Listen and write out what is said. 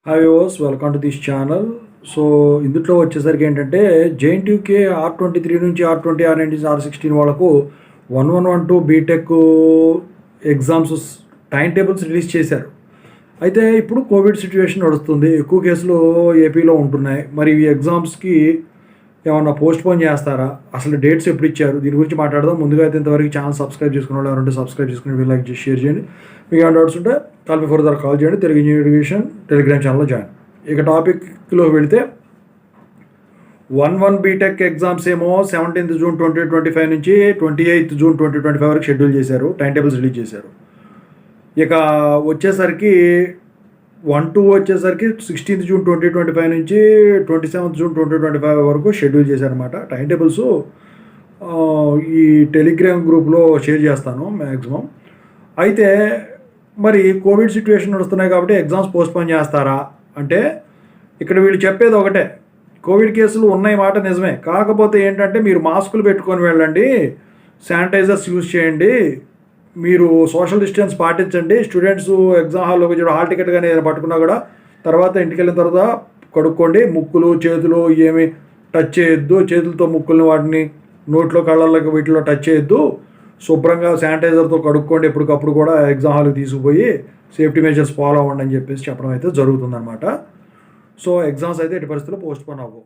Hi viewers, welcome to this channel. So ఇందులో వచ్చేసరికి ఏంటంటే జేఎన్టీయూకే R23 నుంచి R20, R19, R16 వాళ్ళకు 1112 BTech exams time tables release చేశారు. అయితే ఇప్పుడు కోవిడ్ సిచ్యువేషన్ నడుస్తుంది, ఎక్కువ కేసులు ఏపీలో ఉంటున్నాయి. మరి ఈ ఎగ్జామ్స్కి ఏమన్నా పోస్ట్ పోన్ చేస్తారా, అసలు డేట్స్ ఎప్పుడు ఇచ్చారు, దీని గురించి మాట్లాడదాం. ముందుగా అయితే ఇంతవరకు ఛానల్ సబ్స్క్రైబ్ చేసుకున్న వాళ్ళు ఎవరంటే సబ్స్క్రైబ్ చేసుకుని లైక్ చేసి షేర్ చేయండి. మీకు ఏమైనా డౌట్స్ ఉంటే కాల్ మీ ఫర్దర్ కాల్ చేయండి. తెలుగు ఇంజనీరింగ్ ఎడ్యుకేషన్ టెలిగ్రామ్ ఛానల్లో జాయిన్. ఇక టాపిక్లో వెళితే 11 బీటెక్ ఎగ్జామ్స్ ఏమో 17th June 2025 నుంచి 28th June 2025 వరకు షెడ్యూల్ చేశారు, టైం టేబుల్స్ రిలీజ్ చేశారు. ఇక వచ్చేసరికి 1-2 వచ్చేసరికి 16th June 2025 నుంచి 27th June 2025 వరకు షెడ్యూల్ చేశారనమాట. టైం టేబుల్స్ ఈ టెలిగ్రామ్ గ్రూప్లో షేర్ చేస్తాను మ్యాక్సిమం. అయితే మరి కోవిడ్ సిచ్యువేషన్ నడుస్తున్నాయి కాబట్టి ఎగ్జామ్స్ పోస్ట్పోన్ చేస్తారా అంటే ఇక్కడ వీళ్ళు చెప్పేది ఒకటే, కోవిడ్ కేసులు ఉన్నాయి మాట నిజమే, కాకపోతే ఏంటంటే మీరు మాస్కులు పెట్టుకొని వెళ్ళండి, శానిటైజర్స్ యూజ్ చేయండి, మీరు సోషల్ డిస్టెన్స్ పాటించండి, స్టూడెంట్స్ ఎగ్జామ్ హాల్లోకి వచ్చి హాల్ టికెట్ కానీ ఏదైనా పట్టుకున్నా కూడా తర్వాత ఇంటికి వెళ్ళిన తర్వాత కడుక్కోండి, ముక్కులు చేతులు ఏమి టచ్ చేయొద్దు, చేతులతో ముక్కుల్ని వాటిని నోట్లో కళ్ళల్లోకి వీటిలో టచ్ చేయొద్దు, శుభ్రంగా శానిటైజర్తో కడుక్కోండి, ఎప్పటికప్పుడు కూడా ఎగ్జామ్ హాల్కి తీసుకుపోయి సేఫ్టీ మెజర్స్ ఫాలో అవ్వండి అని చెప్పేసి చెప్పడం అయితే జరుగుతుందన్నమాట. సో ఎగ్జామ్స్ అయితే ఎట్టి పరిస్థితుల్లో పోస్ట్ పోన్ అవ్వవు.